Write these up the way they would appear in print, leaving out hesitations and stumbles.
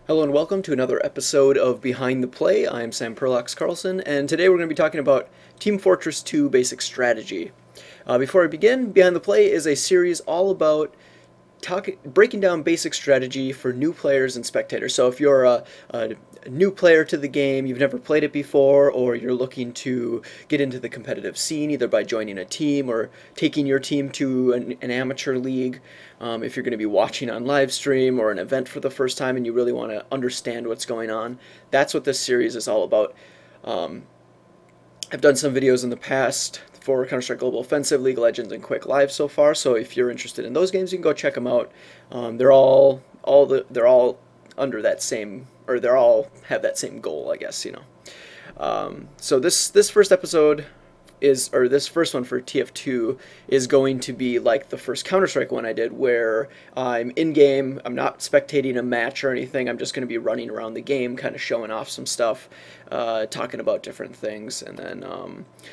Hello and welcome to another episode of Behind the Play. I'm Sam Perlox Carlson, and today we're going to be talking about Team Fortress 2 Basic Strategy. Before I begin, Behind the Play is a series all about breaking down basic strategy for new players and spectators. So if you're a new player to the game, you've never played it before, or you're looking to get into the competitive scene either by joining a team or taking your team to an amateur league, if you're going to be watching on live stream or an event for the first time and you really want to understand what's going on, that's what this series is all about. I've done some videos in the past for Counter-Strike Global Offensive, League of Legends, and Quake Live so far. So if you're interested in those games, you can go check them out. They're all under that same, or they're all have that same goal, I guess. So this first episode is, or this first one for TF2 is going to be like the first Counter-Strike one I did, where I'm in-game, I'm not spectating a match or anything, I'm just going to be running around the game, kind of showing off some stuff, talking about different things, and then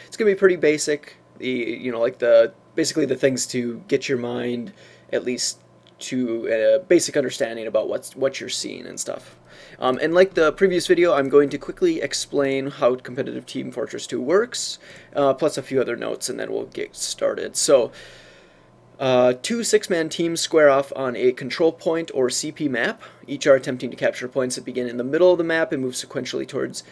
it's going to be pretty basic, basically the things to get your mind at least to a basic understanding about what you're seeing and stuff. And like the previous video, I'm going to quickly explain how competitive Team Fortress 2 works, plus a few other notes, and then we'll get started. So, two six-man teams square off on a control point or CP map. Each are attempting to capture points that begin in the middle of the map and move sequentially towards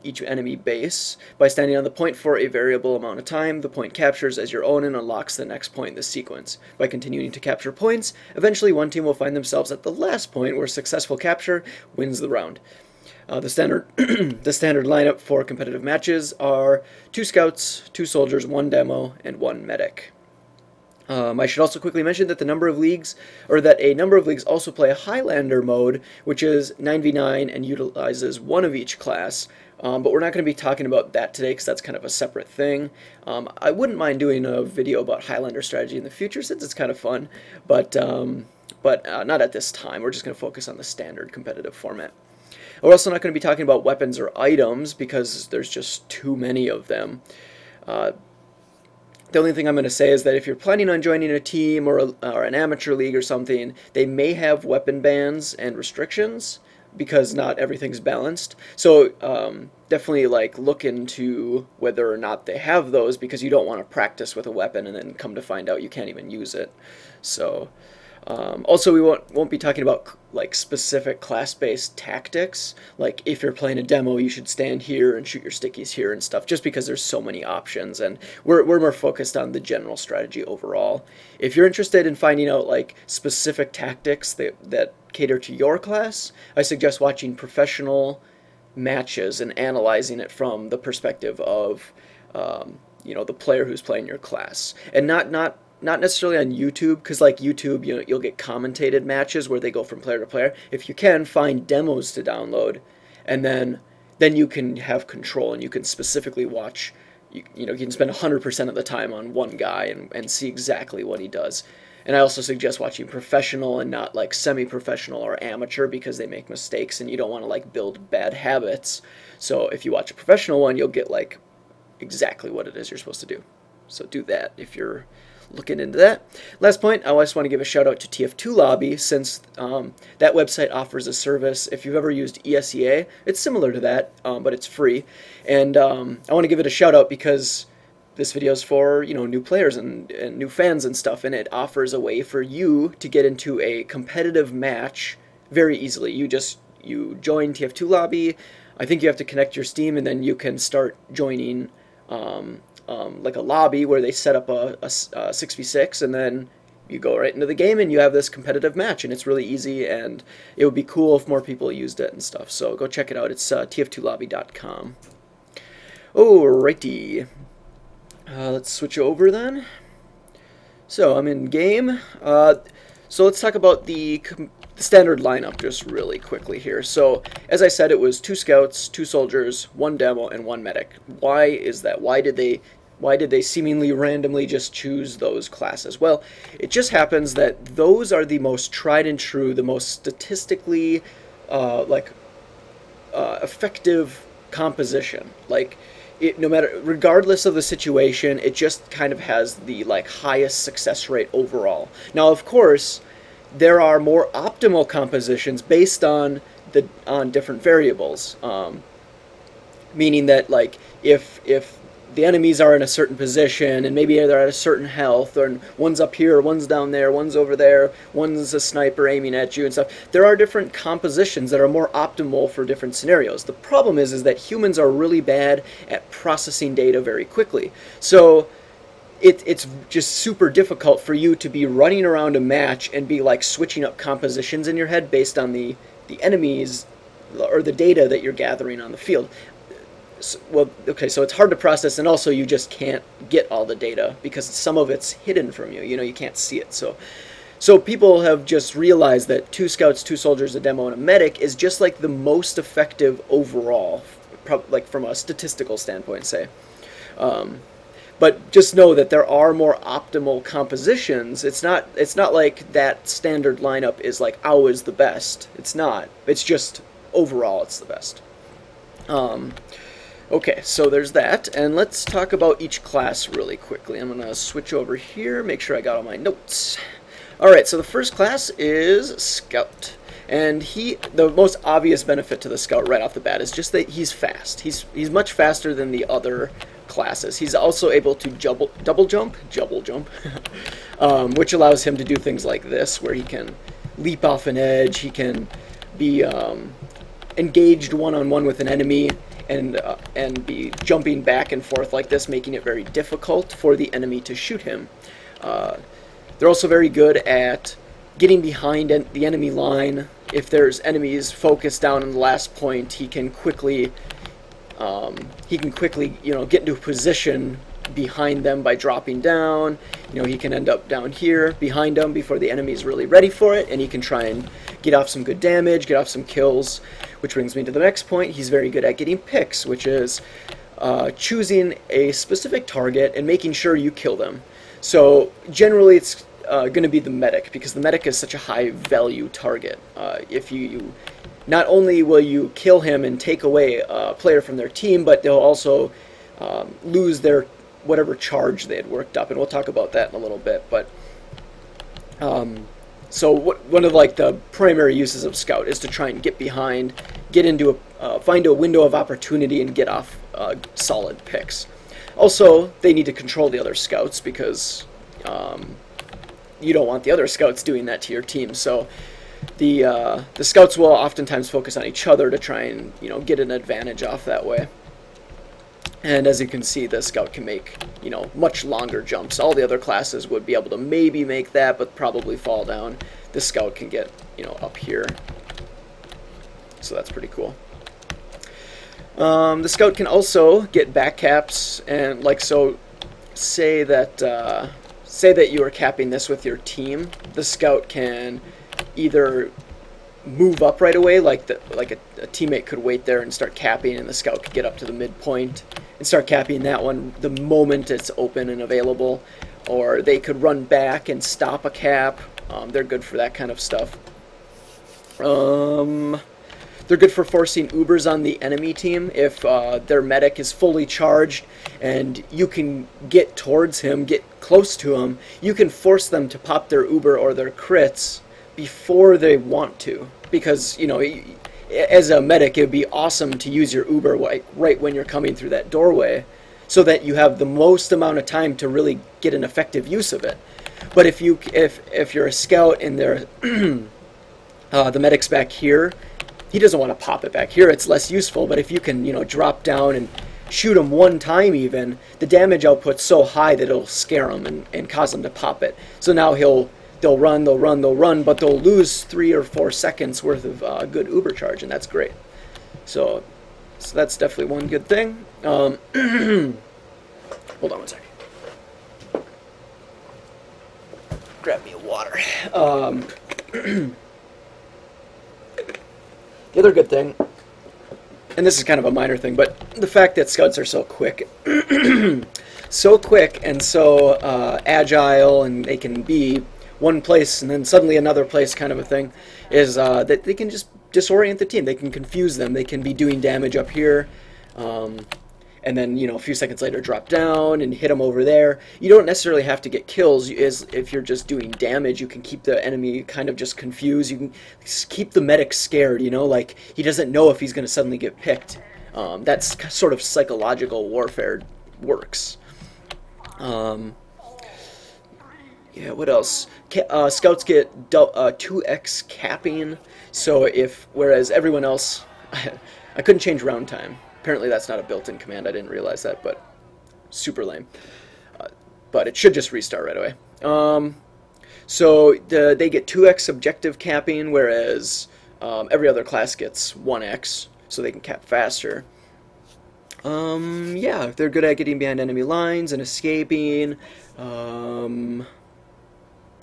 each enemy base. By standing on the point for a variable amount of time, the point captures as your own and unlocks the next point in the sequence. By continuing to capture points, eventually one team will find themselves at the last point where successful capture wins the round. The standard lineup for competitive matches are 2 scouts, 2 soldiers, 1 demo, and 1 medic. I should also quickly mention that a number of leagues also play a Highlander mode, which is 9v9 and utilizes one of each class. But we're not going to be talking about that today because that's kind of a separate thing. I wouldn't mind doing a video about Highlander strategy in the future since it's kind of fun, but not at this time. We're just going to focus on the standard competitive format. We're also not going to be talking about weapons or items because there's just too many of them. The only thing I'm going to say is that if you're planning on joining a team or an amateur league or something, they may have weapon bans and restrictions because not everything's balanced. So definitely look into whether or not they have those, because you don't want to practice with a weapon and then come to find out you can't even use it. So also, we won't be talking about specific class-based tactics. Like if you're playing a demo, you should stand here and shoot your stickies here and stuff, just because there's so many options, and we're more focused on the general strategy overall. If you're interested in finding out specific tactics that cater to your class, I suggest watching professional matches and analyzing it from the perspective of the player who's playing your class, and not necessarily on YouTube, because YouTube, you'll get commentated matches where they go from player to player. If you can, find demos to download, and then you can have control and you can specifically watch. You can spend 100% of the time on one guy and see exactly what he does. And I also suggest watching professional and not semi-professional or amateur, because they make mistakes and you don't want to build bad habits. So if you watch a professional one, you'll get exactly what it is you're supposed to do. So do that if you're looking into that. Last point, I just want to give a shout out to TF2 Lobby, since that website offers a service. If you've ever used ESEA, it's similar to that, but it's free. And I want to give it a shout out because this video is for new players and new fans and stuff, and it offers a way for you to get into a competitive match very easily. You join TF2 Lobby. I think you have to connect your Steam, and then you can start joining a lobby where they set up a 6v6, and then you go right into the game and you have this competitive match, and it's really easy, and it would be cool if more people used it and stuff. So go check it out. It's tf2lobby.com. Alrighty. Let's switch over then. So I'm in game. So let's talk about the standard lineup just really quickly here. So as I said, it was 2 scouts, 2 soldiers, 1 demo, and 1 medic. Why is that? Why did they seemingly randomly just choose those classes? Well, it just happens that those are the most tried and true, the most statistically effective composition. Regardless of the situation, it just kind of has the highest success rate overall. Now, of course, there are more optimal compositions based on on different variables, meaning that like if the enemies are in a certain position and maybe they're at a certain health, or one's up here, one's down there, one's over there, one's a sniper aiming at you and stuff. There are different compositions that are more optimal for different scenarios. The problem is that humans are really bad at processing data very quickly. So it's just super difficult for you to be running around a match and be like switching up compositions in your head based on the enemies or the data that you're gathering on the field. Well, okay, so it's hard to process, and also you just can't get all the data because some of it's hidden from you. You know, you can't see it. So people have just realized that 2 scouts, 2 soldiers, a demo, and a medic is just like the most effective overall, like from a statistical standpoint, say. But just know that there are more optimal compositions. It's not like that standard lineup is like ours is the best. It's not. It's just overall it's the best. Okay, so there's that, and let's talk about each class really quickly. I'm going to switch over here, make sure I got all my notes. Alright, so the first class is Scout, and the most obvious benefit to the Scout right off the bat is just that he's fast. He's much faster than the other classes. He's also able to double jump, which allows him to do things like this, where he can leap off an edge, he can be engaged one-on-one with an enemy, and be jumping back and forth like this, making it very difficult for the enemy to shoot him. They're also very good at getting behind the enemy line. If there's enemies focused down in the last point, he can quickly get into a position behind them by dropping down. You know, he can end up down here behind them before the enemy is really ready for it, and he can try and get off some good damage, get off some kills. Which brings me to the next point. He's very good at getting picks, which is choosing a specific target and making sure you kill them. So generally it's going to be the medic, because the medic is such a high value target. If you not only will you kill him and take away a player from their team, but they'll also lose their whatever charge they had worked up, and we'll talk about that in a little bit. But so one of like the primary uses of Scout is to try and get behind, get into find a window of opportunity and get off solid picks. Also, they need to control the other scouts, because you don't want the other scouts doing that to your team. So the scouts will oftentimes focus on each other to try and get an advantage off that way. And as you can see, the Scout can make, much longer jumps. All the other classes would be able to maybe make that, but probably fall down. The Scout can get, up here. So that's pretty cool. The Scout can also get back caps, and say that you are capping this with your team. The Scout can either move up right away, like a teammate could wait there and start capping, and the Scout could get up to the midpoint and start capping that one the moment it's open and available. Or they could run back and stop a cap. They're good for that kind of stuff. They're good for forcing Ubers on the enemy team. If their medic is fully charged and you can get towards him, get close to him, you can force them to pop their Uber or their crits before they want to. Because, as a medic, it would be awesome to use your Uber right when you're coming through that doorway, so that you have the most amount of time to really get an effective use of it. But if you're a scout and the medic's back here, he doesn't want to pop it back here. It's less useful. But if you can, drop down and shoot him one time even, the damage output's so high that it'll scare him and cause him to pop it. So now they'll run, but they'll lose 3 or 4 seconds worth of good Uber charge, and that's great. So that's definitely one good thing. Hold on one second. Grab me a water. The other good thing, and this is kind of a minor thing, but the fact that Scouts are so quick, and so agile, and they can be one place and then suddenly another place kind of a thing, is that they can just disorient the team. They can confuse them. They can be doing damage up here. And and then, you know, a few seconds later drop down and hit them over there. You don't necessarily have to get kills. If you're just doing damage, you can keep the enemy kind of just confused. You can keep the medic scared, you know, like he doesn't know if he's going to suddenly get picked. That's sort of psychological warfare works. Yeah, what else? Scouts get 2x capping, so whereas everyone else, I couldn't change round time. Apparently that's not a built-in command, I didn't realize that, but super lame. But it should just restart right away. So they get 2x objective capping, whereas every other class gets 1x, so they can cap faster. Yeah, they're good at getting behind enemy lines and escaping.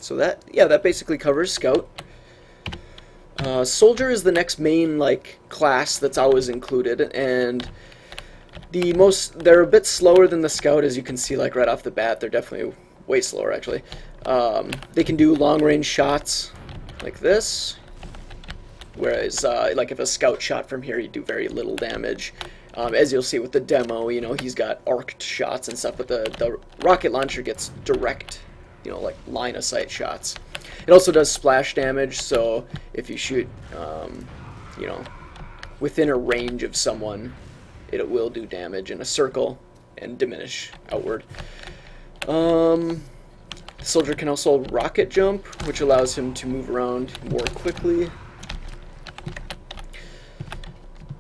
So that basically covers Scout. Soldier is the next main class that's always included, and they're a bit slower than the Scout, as you can see right off the bat. They're definitely way slower actually. They can do long range shots like this, whereas if a Scout shot from here, he'd do very little damage. As you'll see with the demo, you know, he's got arced shots and stuff, but the rocket launcher gets direct, you know, like line of sight shots. It also does splash damage, so if you shoot, you know, within a range of someone, it will do damage in a circle and diminish outward. The soldier can also rocket jump, which allows him to move around more quickly.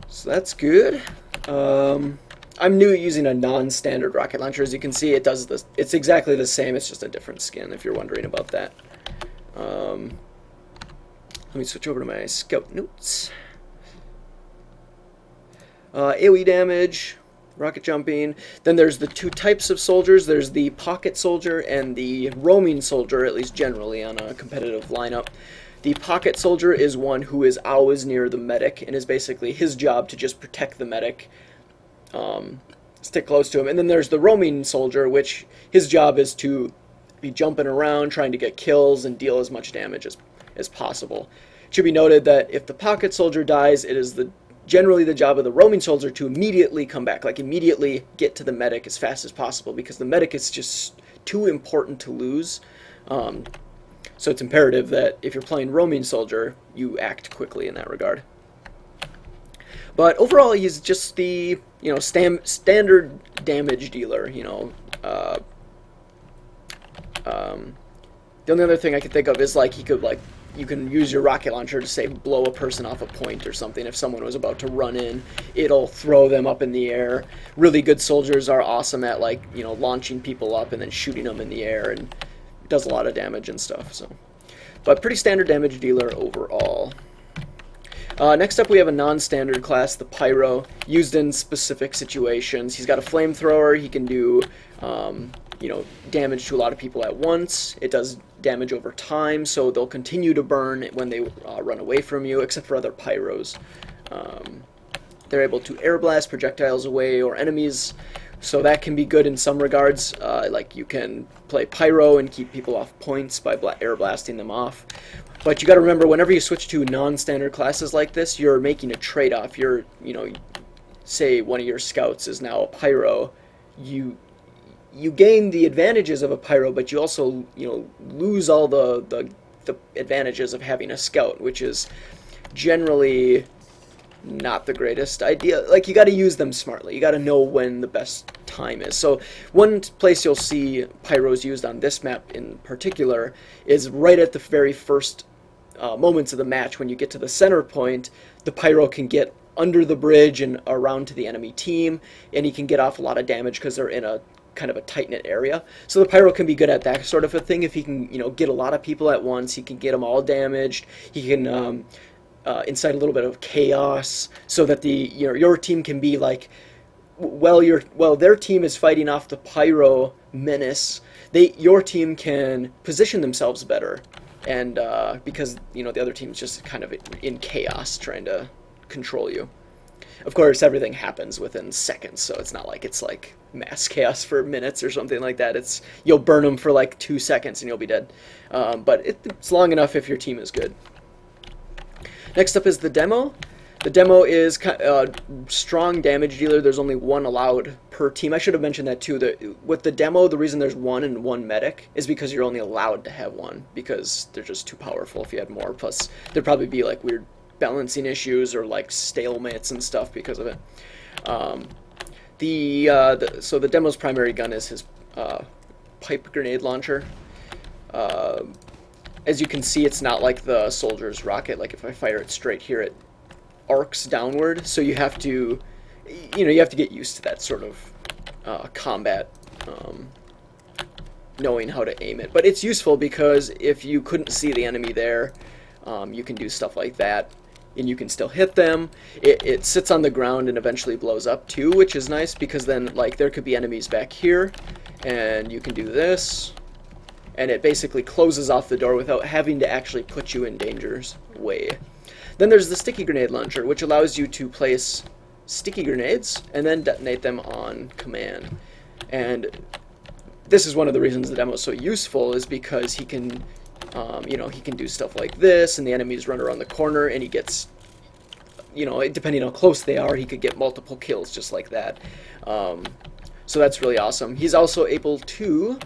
So that's good. I'm new at using a non-standard rocket launcher. As you can see, it does this. It's exactly the same. It's just a different skin, if you're wondering about that. Let me switch over to my Scout notes. AoE damage, rocket jumping. Then there's the two types of soldiers. There's the pocket soldier and the roaming soldier, at least generally on a competitive lineup. The pocket soldier is one who is always near the medic, and is basically his job to just protect the medic, stick close to him. And then there's the roaming soldier, which his job is to be jumping around, trying to get kills and deal as much damage as possible. It should be noted that if the pocket soldier dies, it is generally the job of the roaming soldier to immediately come back, immediately get to the medic as fast as possible, because the medic is just too important to lose. So it's imperative that if you're playing roaming soldier, you act quickly in that regard. But overall, he's just the, you know, standard damage dealer. You know, the only other thing I could think of is he could you can use your rocket launcher to say blow a person off a point or something. If someone was about to run in, it'll throw them up in the air. Really good soldiers are awesome at you know, launching people up and then shooting them in the air, and does a lot of damage and stuff. So, but pretty standard damage dealer overall. Next up we have a non-standard class, the Pyro, used in specific situations. He's got a flamethrower. He can do you know, damage to a lot of people at once. It does damage over time, so they'll continue to burn when they run away from you, except for other Pyros. They're able to air blast projectiles away or enemies, so that can be good in some regards. You can play Pyro and keep people off points by air blasting them off. But you got to remember, whenever you switch to non-standard classes like this, you're making a trade-off. You know, say one of your scouts is now a Pyro, you gain the advantages of a Pyro, but you also, you know, lose all the advantages of having a scout, which is generally not the greatest idea. You got to use them smartly. You got to know when the best time is. So one place you'll see Pyros used on this map in particular is right at the very first moments of the match. When you get to the center point, the Pyro can get under the bridge and around to the enemy team, and he can get off a lot of damage because they're in a kind of a tight-knit area. So the Pyro can be good at that sort of a thing. If he can, you know, get a lot of people at once, he can get them all damaged. He can incite a little bit of chaos, so that your team can be while their team is fighting off the Pyro menace, your team can position themselves better, and because, you know, the other team is just kind of in chaos trying to control you. Of course, everything happens within seconds, so it's not like it's mass chaos for minutes or something like that. You'll burn them for 2 seconds and you'll be dead. But it's long enough if your team is good. Next up is the demo. The demo is strong damage dealer. There's only one allowed per team. I should have mentioned that too. With the demo, the reason there's one and one medic is because you're only allowed to have one because they're just too powerful if you had more. Plus, there'd probably be like weird balancing issues or like stalemates and stuff because of it. So the demo's primary gun is his pipe grenade launcher. As you can see, it's not like the soldier's rocket. Like if I fire it straight here, it arcs downward, so you have to, you have to get used to that sort of combat, knowing how to aim it. But it's useful because if you couldn't see the enemy there, you can do stuff like that, and you can still hit them. It sits on the ground and eventually blows up too, which is nice because then like there could be enemies back here, and you can do this, and it basically closes off the door without having to actually put you in danger's way. Then there's the sticky grenade launcher, which allows you to place sticky grenades and then detonate them on command. And this is one of the reasons the demo is so useful, is because he can, he can do stuff like this, and the enemies run around the corner, and he gets, depending on how close they are, he could get multiple kills just like that. So that's really awesome. He's also able to,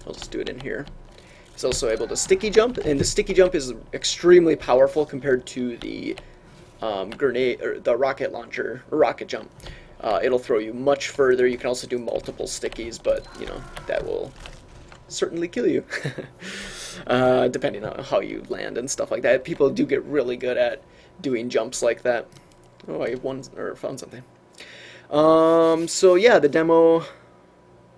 I'll just do it in here. He's also able to sticky jump, and the sticky jump is extremely powerful compared to the grenade or the rocket launcher or rocket jump. It'll throw you much further. You can also do multiple stickies, but that will certainly kill you, depending on how you land and stuff like that. People do get really good at doing jumps like that. Oh, I found something. So yeah, the demo,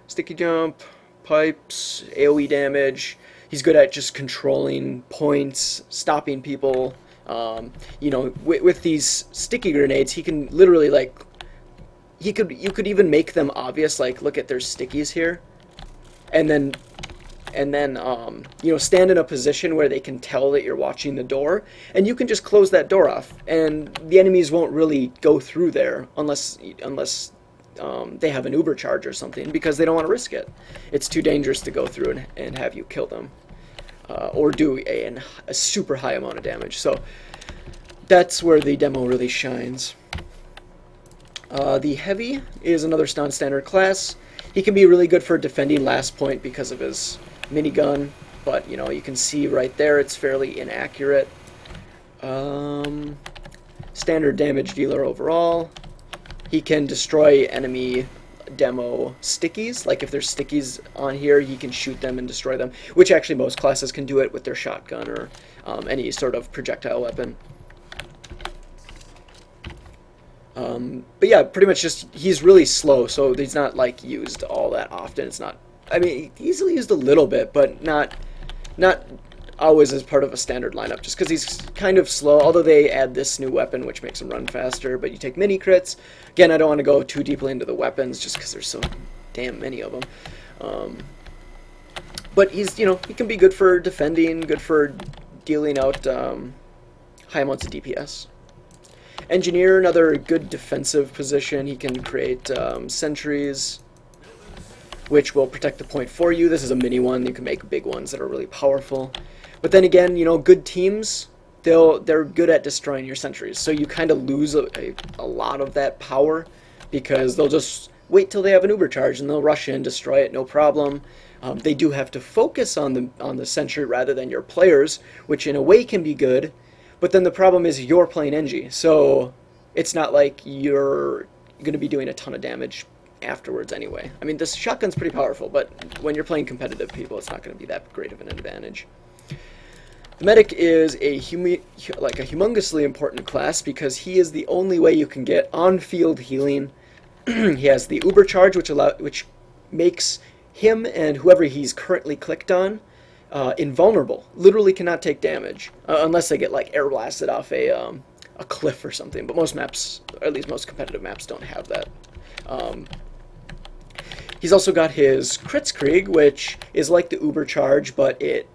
sticky jump, pipes, AoE damage. He's good at just controlling points, stopping people. With these sticky grenades, he can literally you could even make them obvious. Like, look at there's stickies here, and then stand in a position where they can tell that you're watching the door, and you can just close that door off, and the enemies won't really go through there unless they have an uber charge or something, because they don't want to risk it. It's too dangerous to go through and have you kill them, or do a super high amount of damage. So that's where the demo really shines. The heavy is another non-standard class. He can be really good for defending last point because of his minigun, but you can see right there it's fairly inaccurate. Standard damage dealer overall. He can destroy enemy demo stickies. Like if there's stickies on here, he can shoot them and destroy them, which actually most classes can do it with their shotgun or any sort of projectile weapon. But yeah, pretty much just, he's really slow, so he's not like used all that often. It's not, I mean, he's used a little bit, but not always as part of a standard lineup, just because he's kind of slow, although they add this new weapon which makes him run faster. But you take mini crits. Again, I don't want to go too deeply into the weapons just because there's so damn many of them. But he's, he can be good for defending, good for dealing out high amounts of DPS. Engineer, another good defensive position. He can create sentries, which will protect the point for you. This is a mini one. You can make big ones that are really powerful. But then again, good teams, they're good at destroying your sentries. So you kind of lose a lot of that power, because they'll just wait till they have an uber charge and they'll rush in, destroy it, no problem. They do have to focus on the sentry rather than your players, which in a way can be good. But then the problem is you're playing Engie, so it's not like you're going to be doing a ton of damage afterwards anyway. I mean, this shotgun's pretty powerful, but when you're playing competitive people, it's not going to be that great of an advantage. The medic is a humongously important class, because he is the only way you can get on-field healing. He has the uber charge, which makes him and whoever he's currently clicked on invulnerable. Literally cannot take damage unless they get like air blasted off a cliff or something. But most maps, or at least most competitive maps, don't have that. He's also got his Kritzkrieg, which is like the uber charge, but it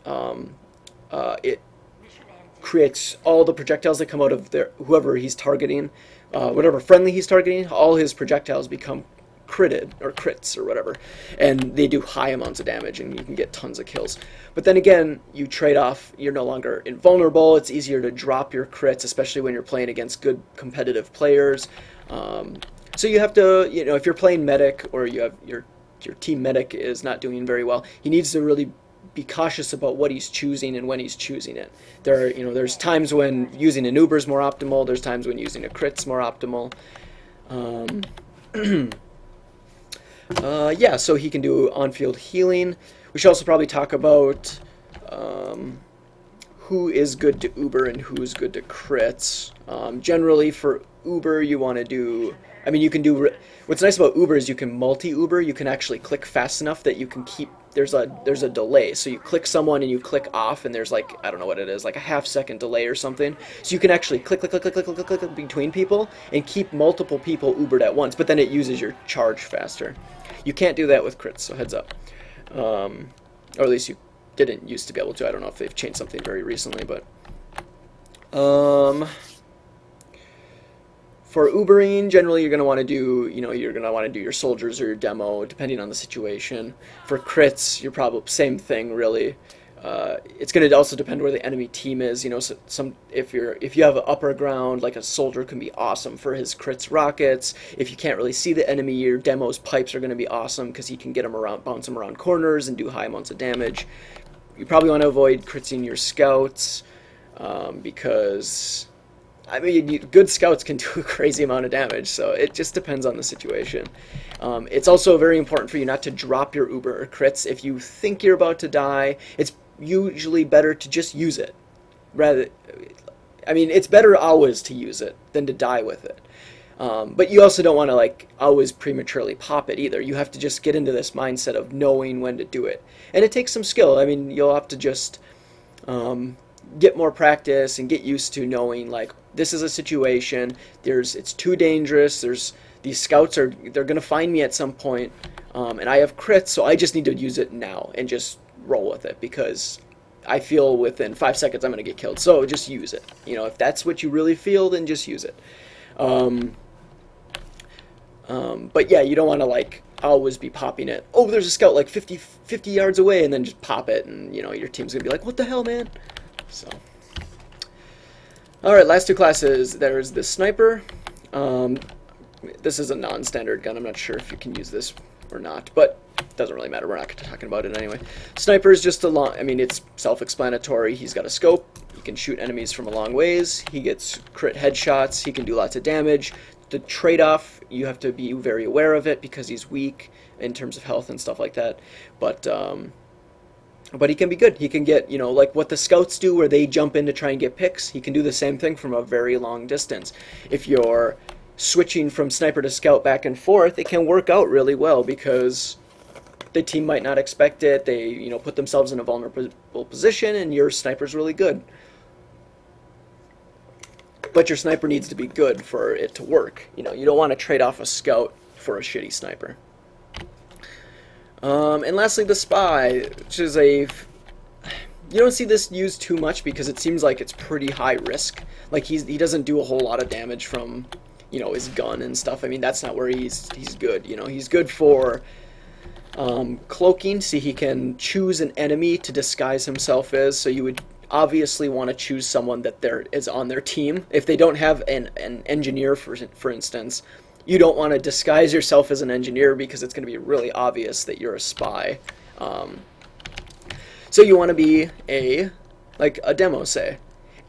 creates all the projectiles that come out of whoever he's targeting, whatever friendly he's targeting. All his projectiles become critted or crits or whatever, and they do high amounts of damage and you can get tons of kills. But then again, you trade off, you're no longer invulnerable, it's easier to drop your crits, especially when you're playing against good competitive players. So you have to, you know, if you're playing medic or you have your team medic is not doing very well, he needs to really be cautious about what he's choosing and when he's choosing it. There's times when using an Uber is more optimal, there's times when using a crit's more optimal. Yeah, so he can do on-field healing. We should also probably talk about who is good to Uber and who's good to crits. Generally for Uber you want to do, I mean, you can do, what's nice about Uber is you can multi-Uber, you can actually click fast enough that you can keep, there's a delay, so you click someone and you click off and there's like, I don't know what it is, like a half-second delay or something, so you can actually click between people and keep multiple people Ubered at once, but then it uses your charge faster. You can't do that with crits, so heads up. Or at least you didn't used to be able to. I don't know if they've changed something very recently, but for Ubering, generally you're going to want to do, you're going to want to do your soldiers or your demo, depending on the situation. For crits, you're probably same thing, really. It's going to also depend where the enemy team is. So if you have an upper ground, like a soldier can be awesome for his crits rockets. If you can't really see the enemy, your demo's pipes are going to be awesome because he can get them around, bounce them around corners and do high amounts of damage. You probably want to avoid critsing your scouts because, I mean, good scouts can do a crazy amount of damage, so it just depends on the situation. It's also very important for you not to drop your Uber or crits. If you think you're about to die, it's usually better to just use it. It's better always to use it than to die with it. But you also don't want to always prematurely pop it either. You have to just get into this mindset of knowing when to do it. And it takes some skill. I mean, you'll have to just get more practice and get used to knowing, like, this is a situation, it's too dangerous, these scouts they're going to find me at some point, and I have crits, so I just need to use it now and just roll with it because I feel within 5 seconds I'm going to get killed, so just use it. If that's what you really feel, then just use it. But yeah, you don't want to always be popping it. Oh, there's a scout 50 yards away, and then just pop it, and your team's gonna be like, what the hell, man? So, all right, last two classes. There's the sniper. This is a non-standard gun. I'm not sure if you can use this or not, but it doesn't really matter. We're not talking about it anyway. Sniper is just it's self-explanatory. He's got a scope. He can shoot enemies from a long ways. He gets crit headshots. He can do lots of damage. The trade-off, you have to be very aware of it because he's weak in terms of health and stuff like that. But he can be good. He can get, like what the scouts do where they jump in to try and get picks. He can do the same thing from a very long distance. If you're switching from sniper to scout back and forth, it can work out really well because the team might not expect it. They, put themselves in a vulnerable position and your sniper's really good. But your sniper needs to be good for it to work. You don't want to trade off a scout for a shitty sniper. And lastly, the spy, which is you don't see this used too much because it seems like it's pretty high risk. Like he doesn't do a whole lot of damage from, his gun and stuff. I mean, that's not where he's good. He's good for cloaking, so he can choose an enemy to disguise himself as. So you would obviously want to choose someone that is on their team. If they don't have an engineer, for instance, you don't want to disguise yourself as an engineer because it's going to be really obvious that you're a spy. So you want to be a demo, say.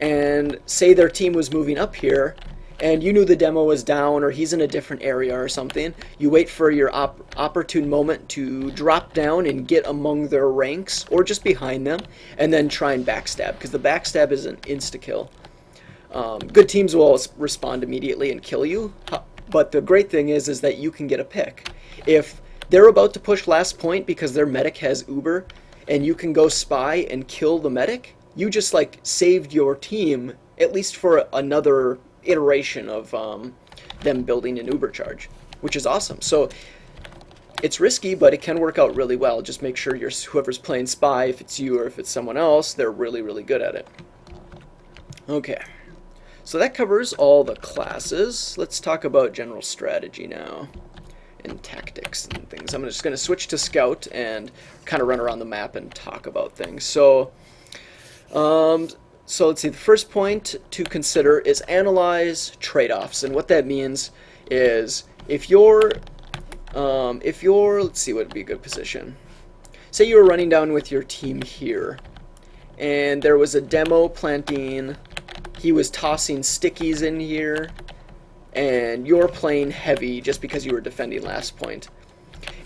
And say their team was moving up here, and you knew the demo was down, or he's in a different area or something. You wait for your opportune moment to drop down and get among their ranks, or just behind them, and then try and backstab, because the backstab is an insta-kill. Good teams will respond immediately and kill you, but the great thing is that you can get a pick. If they're about to push last point because their medic has Uber, and you can go spy and kill the medic, you just saved your team, at least for another iteration of them building an Uber charge, which is awesome. So it's risky, but it can work out really well. Just make sure whoever's playing spy, if it's you or if it's someone else, they're really, really good at it. Okay, so that covers all the classes. Let's talk about general strategy now. and tactics and things. I'm just going to switch to Scout and kind of run around the map and talk about things. So, so let's see, the first point to consider is analyze trade-offs. And what that means is if you're, let's see what would be a good position. Say you were running down with your team here, and there was a demo planting, he was tossing stickies in here, and you're playing heavy just because you were defending last point.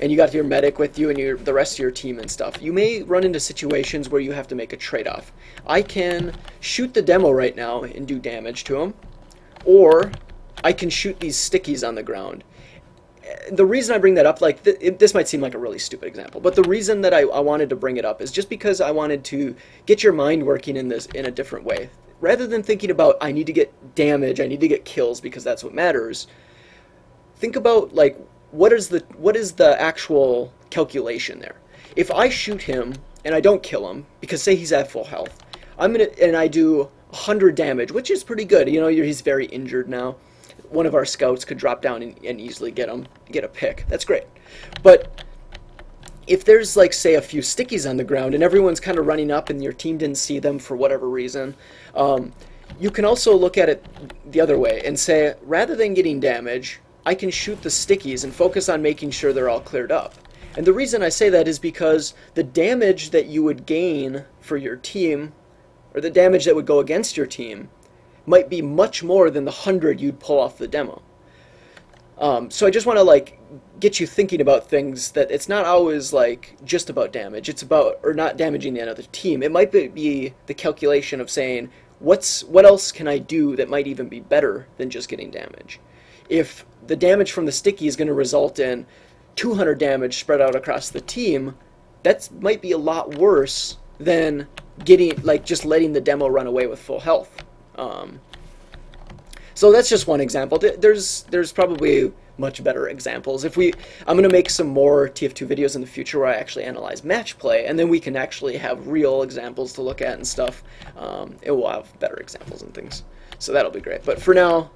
And you got your medic with you and the rest of your team and stuff. You may run into situations where you have to make a trade-off. I can shoot the demo right now and do damage to him, or I can shoot these stickies on the ground. The reason I bring that up, like this might seem like a really stupid example, but the reason that I wanted to bring it up is just because I wanted to get your mind working in a different way. Rather than thinking about, I need to get damage, I need to get kills because that's what matters, think about, like, what is the actual calculation there? If I shoot him and I don't kill him, because say he's at full health, and I do 100 damage, which is pretty good. You know, he's very injured now. One of our scouts could drop down and easily get a pick. That's great. But if there's, like, say, a few stickies on the ground and everyone's kind of running up and your team didn't see them for whatever reason, you can also look at it the other way and say, rather than getting damage, I can shoot the stickies and focus on making sure they're all cleared up. And the reason I say that is because the damage that you would gain for your team, or the damage that would go against your team, might be much more than the 100 you'd pull off the demo. So I just want to, like, get you thinking about things, that it's not always, like, just about damage. It's about, or not damaging the other team. It might be the calculation of saying, what else can I do that might even be better than just getting damage? If the damage from the sticky is going to result in 200 damage spread out across the team, that might be a lot worse than getting, like, just letting the demo run away with full health. So that's just one example. There's probably much better examples. I'm going to make some more TF2 videos in the future where I actually analyze match play, and then we can actually have real examples to look at and stuff. It will have better examples and things. So that'll be great. But for now,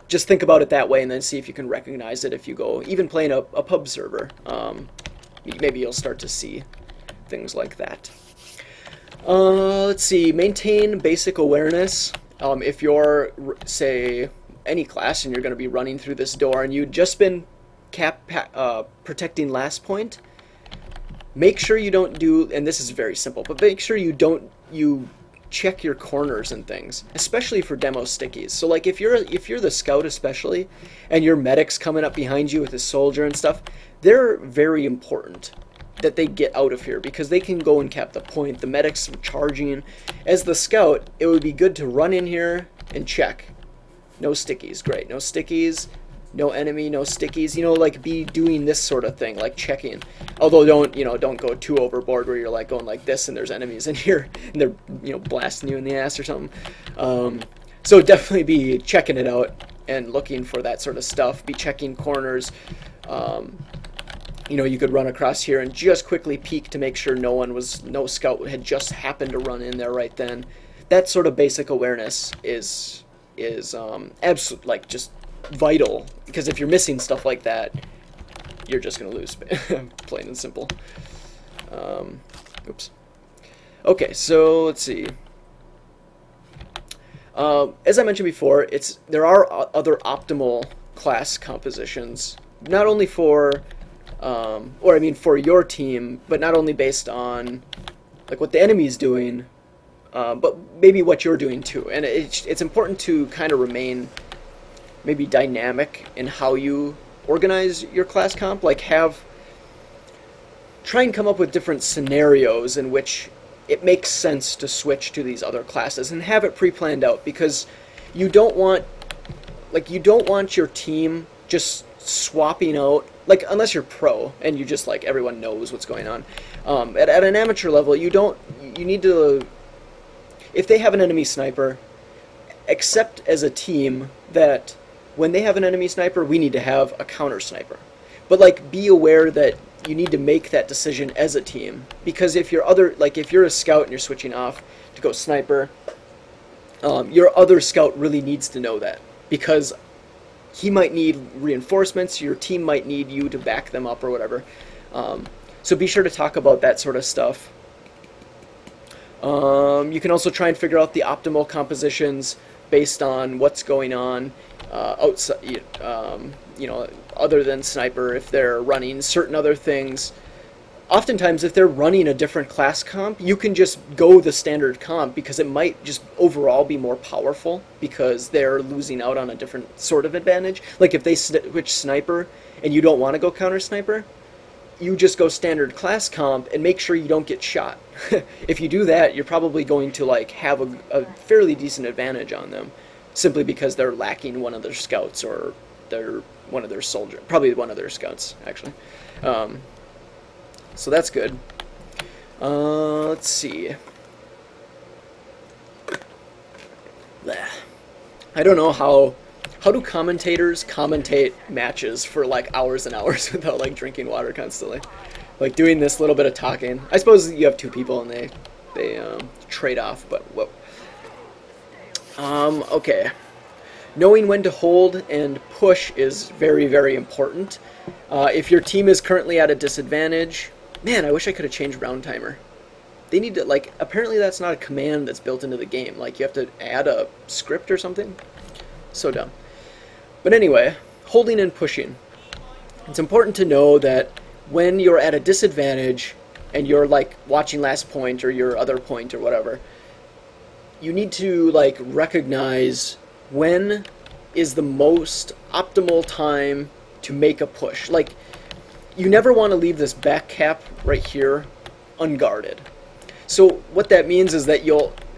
just think about it that way and then see if you can recognize it if you go even playing a pub server. Maybe you'll start to see things like that. Let's see, maintain basic awareness. If you're, say, any class and you're going to be running through this door and you've just been protecting last point, make sure you don't do, and this is very simple, but make sure you check your corners and things, especially for demo stickies. So, like, if you're the scout especially, and your medic's coming up behind you with a soldier and stuff, they're very important that they get out of here because they can go and cap the point. The medic's charging. As the scout, it would be good to run in here and check. No stickies, great. No stickies, no enemy, no stickies. You know, like, be doing this sort of thing, like checking. Although don't go too overboard where you're, like, going like this and there's enemies in here and they're blasting you in the ass or something. So definitely be checking it out and looking for that sort of stuff. Be checking corners. You could run across here and just quickly peek to make sure no scout had just happened to run in there right then. That sort of basic awareness is absolute, like, just vital, because if you're missing stuff like that, you're just gonna lose, plain and simple. Oops. Okay, so let's see. As I mentioned before, there are other optimal class compositions, not only for for your team, but not only based on, like, what the enemy's doing, but maybe what you're doing too. And it's important to kind of remain maybe dynamic in how you organize your class comp. Like, try and come up with different scenarios in which it makes sense to switch to these other classes and have it pre-planned out, because you don't want your team just swapping out, like, unless you're pro and you just, like, everyone knows what's going on. At an amateur level, you need to, if they have an enemy sniper, accept as a team that when they have an enemy sniper, we need to have a counter sniper. But, like, be aware that you need to make that decision as a team, because if you're a scout and you're switching off to go sniper, your other scout really needs to know that, because he might need reinforcements, your team might need you to back them up or whatever. So be sure to talk about that sort of stuff. You can also try and figure out the optimal compositions based on what's going on outside, you know, other than sniper, if they're running certain other things. Oftentimes, if they're running a different class comp, you can just go the standard comp because it might just overall be more powerful because they're losing out on a different sort of advantage. Like if they switch sniper and you don't want to go counter sniper, you just go standard class comp and make sure you don't get shot. If you do that, you're probably going to like have a fairly decent advantage on them, simply because they're lacking one of their scouts or they're one of their soldiers, probably one of their scouts actually. So that's good. Let's see. I don't know how do commentators commentate matches for like hours and hours without like drinking water constantly, like doing this little bit of talking. I suppose you have two people and they trade off, but whoa. Okay. Knowing when to hold and push is very, very important. If your team is currently at a disadvantage, man, I wish I could have changed round timer. They need to, like, apparently that's not a command that's built into the game. Like, you have to add a script or something. So dumb. But anyway, holding and pushing. It's important to know that when you're at a disadvantage and you're, like, watching last point or your other point or whatever, you need to, like, recognize when is the most optimal time to make a push. Like, you never want to leave this back cap right here unguarded. So what that means is that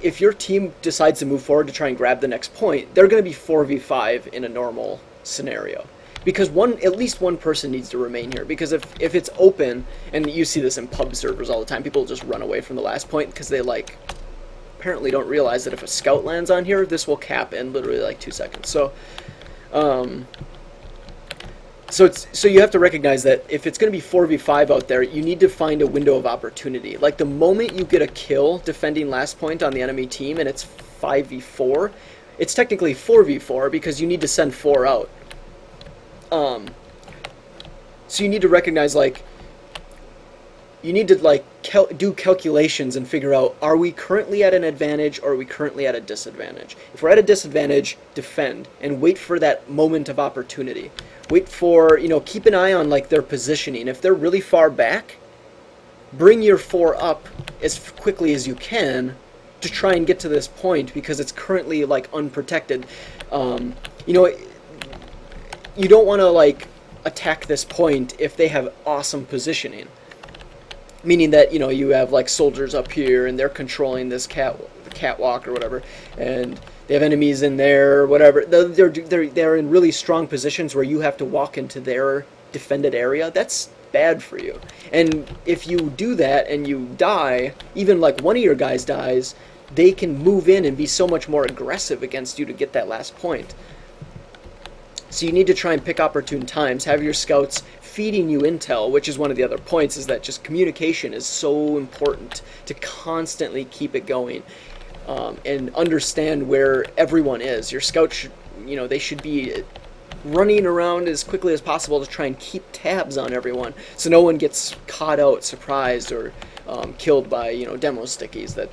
if your team decides to move forward to try and grab the next point, they're going to be 4v5 in a normal scenario. Because at least one person needs to remain here. Because if it's open, and you see this in pub servers all the time, people just run away from the last point because they like apparently don't realize that if a scout lands on here, this will cap in literally like 2 seconds. So So you have to recognize that if it's going to be 4v5 out there, you need to find a window of opportunity. Like the moment you get a kill defending last point on the enemy team and it's 5v4, it's technically 4v4 because you need to send 4 out. So you need to recognize, like, you need to like do calculations and figure out, are we currently at an advantage or are we currently at a disadvantage? If we're at a disadvantage, defend and wait for that moment of opportunity. Wait for, you know, keep an eye on like their positioning. If they're really far back, bring your 4 up as quickly as you can to try and get to this point because it's currently like unprotected. You know, you don't want to like attack this point if they have awesome positioning. Meaning that, you know, you have like soldiers up here and they're controlling this catwalk or whatever, and they have enemies in there or whatever. They're in really strong positions where you have to walk into their defended area. That's bad for you. And if you do that and you die, even like one of your guys dies, they can move in and be so much more aggressive against you to get that last point. So you need to try and pick opportune times. Have your scouts feeding you intel, which is one of the other points, is that just communication is so important to constantly keep it going and understand where everyone is. Your scouts should, you know, they should be running around as quickly as possible to try and keep tabs on everyone so no one gets caught out, surprised, or killed by, you know, demo stickies that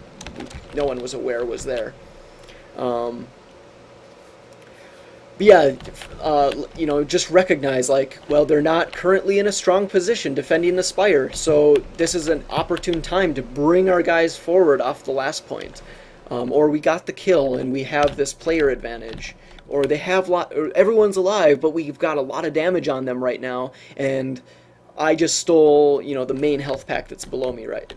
no one was aware was there. But yeah, you know, just recognize, like, well, they're not currently in a strong position defending the spire, so this is an opportune time to bring our guys forward off the last point. Or we got the kill and we have this player advantage. Or they have or everyone's alive, but we've got a lot of damage on them right now, and I just stole, you know, the main health pack that's below me, right?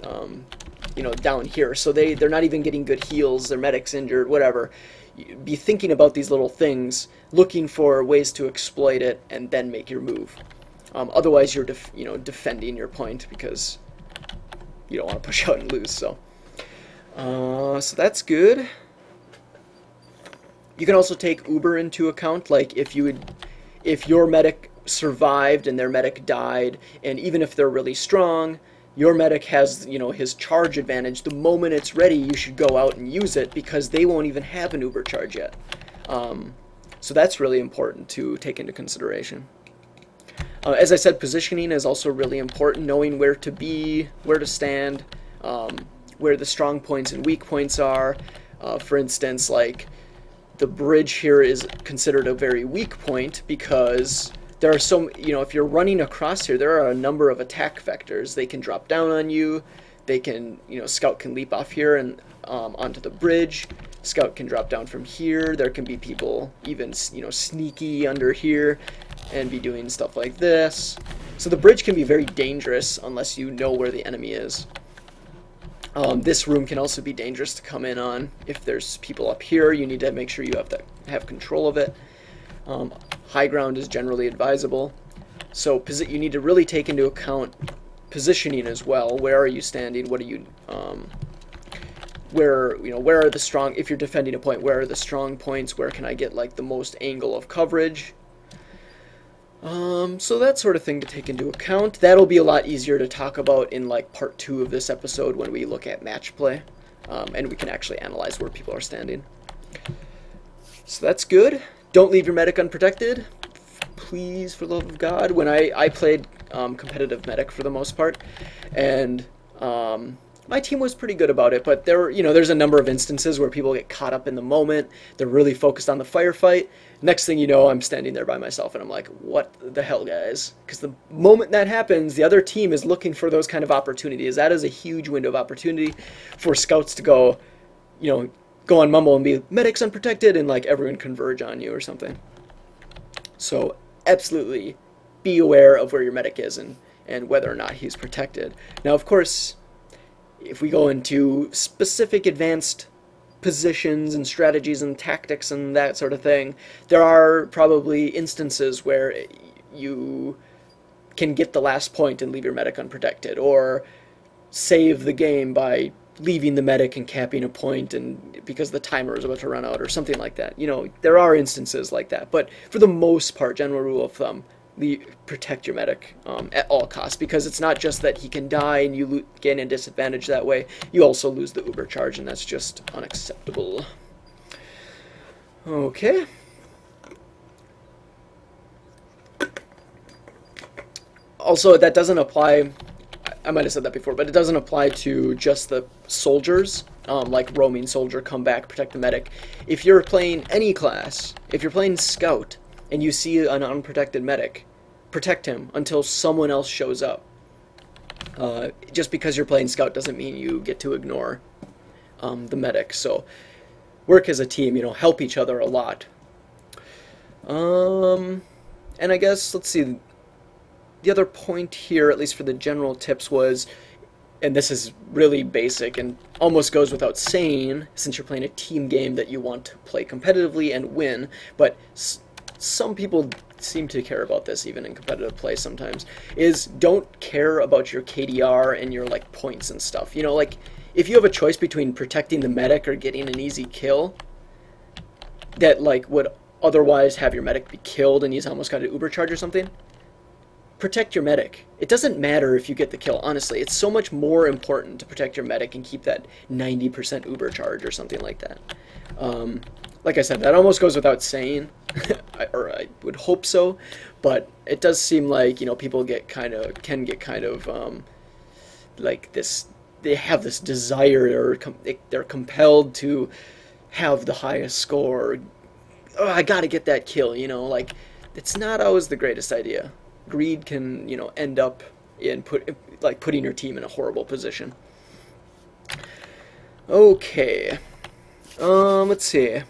You know, down here. So they're not even getting good heals, their medic's injured, whatever. Be thinking about these little things, looking for ways to exploit it, and then make your move. Otherwise, you're you know, defending your point because you don't want to push out and lose. So that's good. You can also take Uber into account, like if your medic survived and their medic died, and even if they're really strong, your medic has, you know, his charge advantage. The moment it's ready, you should go out and use it because they won't even have an Uber charge yet. So that's really important to take into consideration. As I said, positioning is also really important, knowing where to be, where to stand, where the strong points and weak points are. For instance, like the bridge here is considered a very weak point because there are if you're running across here, there are a number of attack vectors. They can drop down on you. They can, Scout can leap off here and onto the bridge. Scout can drop down from here. There can be people even, sneaky under here and be doing stuff like this. So the bridge can be very dangerous unless you know where the enemy is. This room can also be dangerous to come in on. If there's people up here, you need to make sure you have control of it. High ground is generally advisable. So you need to really take into account positioning as well. Where are you standing? What are you where are the strong, if you're defending a point, where are the strong points? Where can I get like the most angle of coverage? So that sort of thing to take into account. That'll be a lot easier to talk about in like part 2 of this episode when we look at match play, and we can actually analyze where people are standing. So that's good. Don't leave your medic unprotected, please, for the love of God. When I played competitive medic for the most part, and my team was pretty good about it, but there's a number of instances where people get caught up in the moment. They're really focused on the firefight. Next thing you know, I'm standing there by myself, and I'm like, what the hell, guys? Because the moment that happens, the other team is looking for those kind of opportunities. That is a huge window of opportunity for scouts to go on Mumble and be medics unprotected, and like everyone converge on you or something. So absolutely be aware of where your medic is and whether or not he's protected. Now, of course, if we go into specific advanced positions and strategies and tactics and that sort of thing, there are probably instances where you can get the last point and leave your medic unprotected, or save the game by leaving the medic and capping a point and because the timer is about to run out or something like that. There are instances like that, but for the most part, general rule of thumb, protect your medic at all costs, because it's not just that he can die and you gain a disadvantage that way, you also lose the uber charge, and that's just unacceptable. Okay. Also, that doesn't apply, I might have said that before, but it doesn't apply to just the soldiers, like roaming soldier, come back, protect the medic. If you're playing any class, if you're playing scout, and you see an unprotected medic, protect him until someone else shows up. Just because you're playing scout doesn't mean you get to ignore the medic. So work as a team, help each other a lot. And I guess, let's see, the other point here, at least for the general tips, was, and this is really basic and almost goes without saying since you're playing a team game that you want to play competitively and win, but some people seem to care about this even in competitive play sometimes, is don't care about your KDR and your like points and stuff. Like if you have a choice between protecting the medic or getting an easy kill that like would otherwise have your medic be killed and he's almost got an uber charge or something, protect your medic. It doesn't matter if you get the kill, honestly. It's so much more important to protect your medic and keep that 90% uber charge or something like that. Like I said, that almost goes without saying, or I would hope so, but it does seem like, people can get kind of like this, they have this desire, or they're compelled to have the highest score. Oh, I gotta get that kill, like, it's not always the greatest idea. Greed can, end up in putting your team in a horrible position. Okay. Let's see.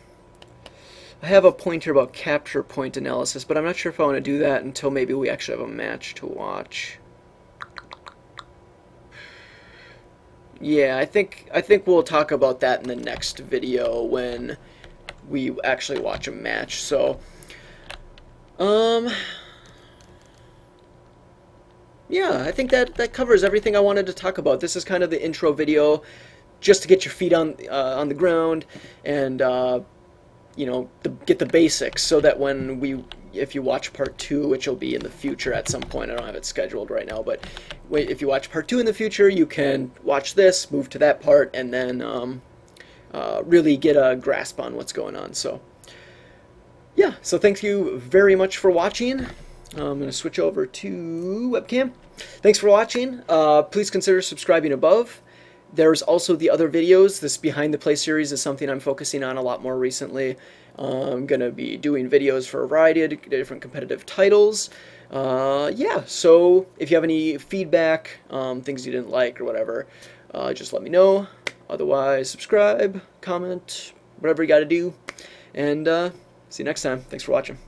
I have a point here about capture point analysis, but I'm not sure if I want to do that until maybe we actually have a match to watch. Yeah, I think we'll talk about that in the next video when we actually watch a match. So, yeah, I think that covers everything I wanted to talk about. This is kind of the intro video, just to get your feet on the ground and get the basics, so that if you watch part 2, which will be in the future at some point, I don't have it scheduled right now, but if you watch part 2 in the future, you can watch this, move to that part, and then really get a grasp on what's going on. So yeah, so thank you very much for watching. I'm going to switch over to webcam. Thanks for watching. Please consider subscribing above. There's also the other videos. This Behind the Play series is something I'm focusing on a lot more recently. I'm going to be doing videos for a variety of different competitive titles. Yeah, so if you have any feedback, things you didn't like or whatever, just let me know. Otherwise, subscribe, comment, whatever you got to do. And see you next time. Thanks for watching.